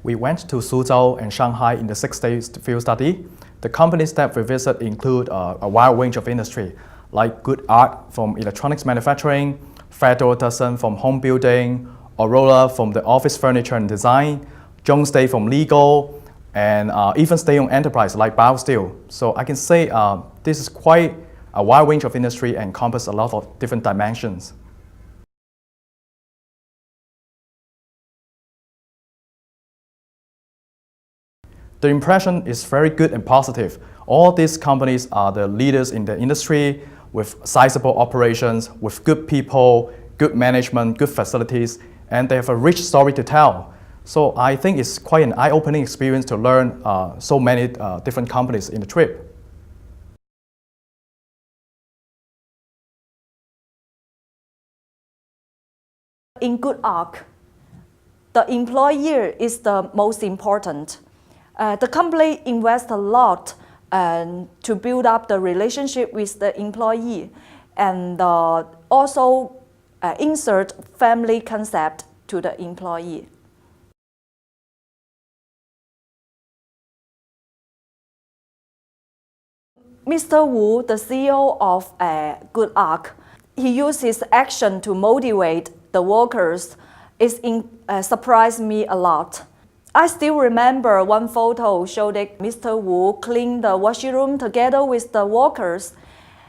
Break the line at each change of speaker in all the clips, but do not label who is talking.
We went to Suzhou and Shanghai in the 6 days field study. The companies that we visit include a wide range of industry, like CUHK from electronics manufacturing, Federal Dozen from home building, Aurora from the office furniture and design, Jones from legal, and even state-owned enterprise like BioSteel. So I can say this is quite a wide range of industry and encompasses a lot of different dimensions. The impression is very good and positive. All these companies are the leaders in the industry with sizable operations, with good people, good management, good facilities, and they have a rich story to tell. So I think it's quite an eye-opening experience to learn so many different companies in the trip.
In CUHK, the employee is the most important. The company invests a lot to build up the relationship with the employee and also insert family concept to the employee. Mr. Wu, the CEO of CUHK, he used his action to motivate the workers. It surprised me a lot. I still remember one photo showed that Mr. Wu cleaned the washroom together with the workers.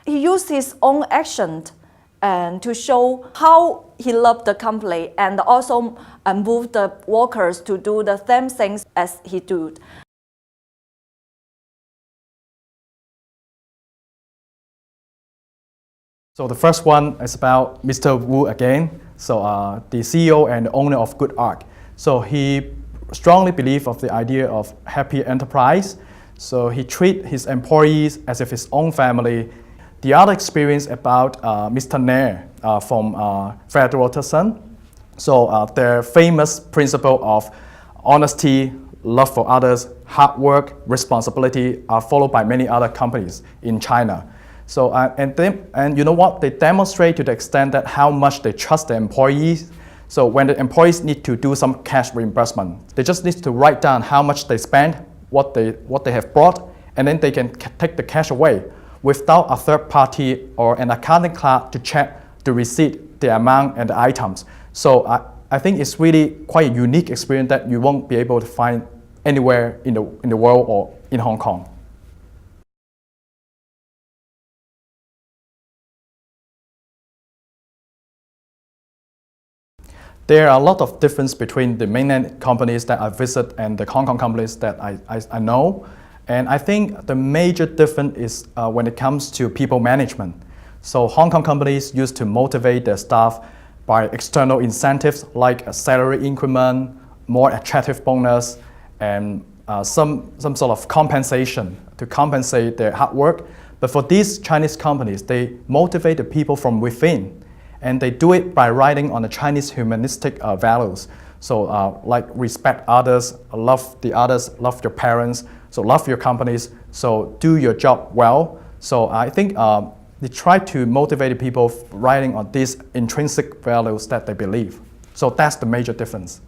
He used his own action to show how he loved the company and also moved the workers to do the same things as he did.
So the first one is about Mr. Wu again. So the CEO and owner of CUHK. So he strongly believes of the idea of happy enterprise. So he treats his employees as if his own family. The other experience about Mr. Nair from Federal Dozen. So their famous principle of honesty, love for others, hard work, responsibility are followed by many other companies in China. So and you know what? They demonstrate to the extent that how much they trust the employees. So when the employees need to do some cash reimbursement, they just need to write down how much they spend, what they have bought, and then they can take the cash away without a third party or an accounting clerk to check the receipt, the amount, and the items. So I think it's really quite a unique experience that you won't be able to find anywhere in the world or in Hong Kong. There are a lot of difference between the mainland companies that I visit and the Hong Kong companies that I know. And I think the major difference is when it comes to people management. So Hong Kong companies used to motivate their staff by external incentives like a salary increment, more attractive bonus, and some sort of compensation to compensate their hard work. But for these Chinese companies, they motivate the people from within. And they do it by writing on the Chinese humanistic values. So like respect others, love the others, love your parents, so love your companies, so do your job well. So I think they try to motivate people writing on these intrinsic values that they believe. So that's the major difference.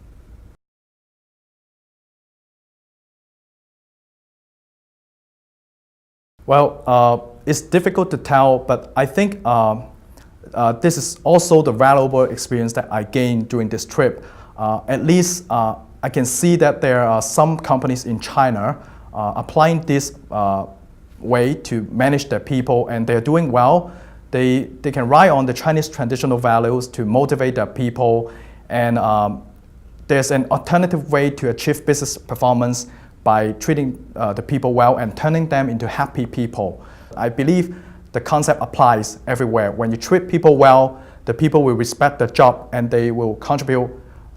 Well, it's difficult to tell, but I think this is also the valuable experience that I gained during this trip. At least I can see that there are some companies in China applying this way to manage their people, and they're doing well. They can rely on the Chinese traditional values to motivate their people, and there's an alternative way to achieve business performance by treating the people well and turning them into happy people. I believe the concept applies everywhere. When you treat people well, the people will respect the job and they will contribute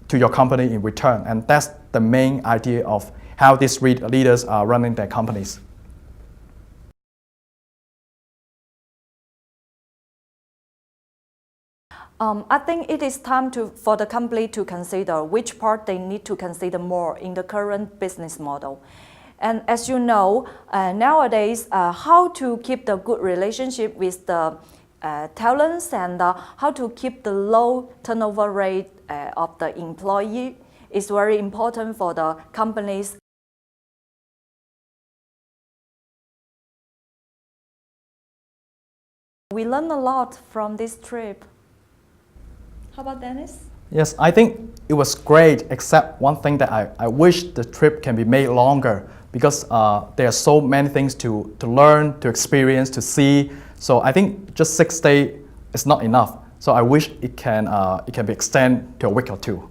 to your company in return. And that's the main idea of how these leaders are running their companies.
I think it is time for the company to consider which part they need to consider more in the current business model. And as you know, nowadays, how to keep the good relationship with the talents and how to keep the low turnover rate of the employee is very important for the companies. We learned a lot from this trip. How about Dennis?
Yes, I think it was great, except one thing that I wish the trip can be made longer because there are so many things to learn, to experience, to see. So I think just 6 days is not enough. So I wish it can be extended to a week or two.